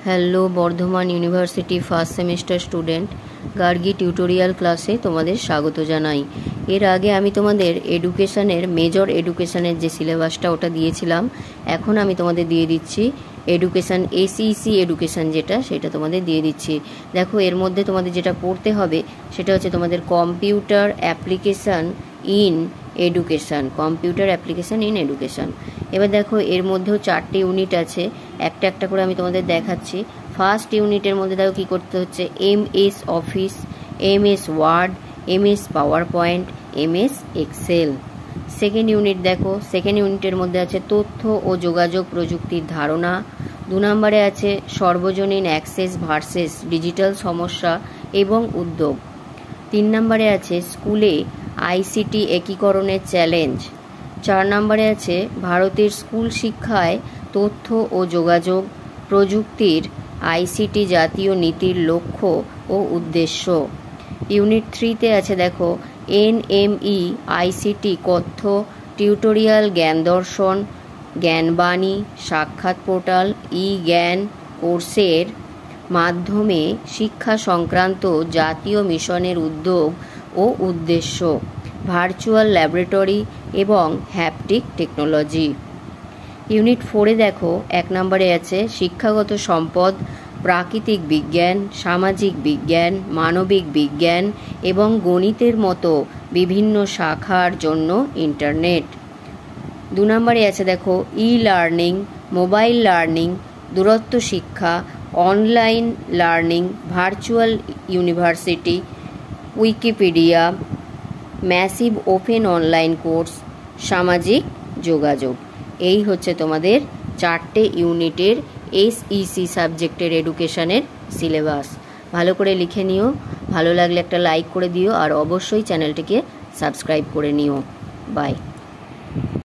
Hello Bardhaman university first semester student, Gargi tutorial ক্লাসে তোমাদের স্বাগত জানাই। এর আগে আমি তোমাদের এডুকেশনের মেজর এডুকেশনের যে সিলেবাসটা ওটা দিয়েছিলাম, এখন আমি তোমাদের দিয়ে দিচ্ছি এডুকেশন এসইসি এডুকেশন যেটা, সেটা তোমাদের দিয়ে দিচ্ছি। দেখো, এর মধ্যে তোমাদের যেটা পড়তে হবে সেটা হচ্ছে তোমাদের computer application in education, computer application in education. এবার দেখো, এর মধ্যেও 4টে ইউনিট আছে, একটা একটা করে আমি তোমাদের দেখাচ্ছি। ফার্স্ট ইউনিটের মধ্যে দেখো কী করতে হচ্ছে, MS office, MS word, MS power point, MS excel. Second unit দেখো, সেকেন্ড ইউনিটের মধ্যে আছে তথ্য ও যোগাযোগ প্রযুক্তির ধারণা। 2 নম্বরে আছে সর্বজনীন অ্যাক্সেস ভার্সেস ডিজিটাল সমস্যা এবং উদ্যোগ। 3 নম্বরে আছে স্কুলে ICT একীকরণের চ্যালেঞ্জ। 4 নম্বরে আছে ভারতের স্কুল শিক্ষায় তথ্য ও যোগাযোগ প্রযুক্তির ICT জাতীয় নীতির লক্ষ্য ও উদ্দেশ্য। ইউনিট 3তে আছে দেখো NME ICT কথ্য টিউটোরিয়াল জ্ঞান দর্শন, জ্ঞানবাণী, সাক্ষাৎ পোর্টাল, জ্ঞান কোর্সের মাধ্যমে শিক্ষা সংক্রান্ত জাতীয় মিশনের উদ্যোগ ও উদ্দেশ্য, ভার্চুয়াল ল্যাবরেটরি এবং হ্যাপটিক টেকনোলজি। ইউনিট 4এ দেখো 1 নম্বরে আছে শিক্ষাগত সম্পদ, প্রাকৃতিক বিজ্ঞান, সামাজিক বিজ্ঞান, মানবিক বিজ্ঞান এবং গণিতের মতো বিভিন্ন শাখার জন্য ইন্টারনেট। 2 নম্বরে আছে দেখো লার্নিং, মোবাইল লার্নিং, দূরত্ব শিক্ষা, online learning, virtual university, Wikipedia, massive open online course, সামাজিক যোগাযোগ। এই হচ্ছে তোমাদের 4টে ইউনিটের SEC সাবজেক্টের এডুকেশনের সিলেবাস। ভালো করে লিখে নিও, ভালো লাগলে একটা লাইক করে দিও, আর অবশ্যই চ্যানেলটিকে সাবস্ক্রাইব করে নিও। বাই।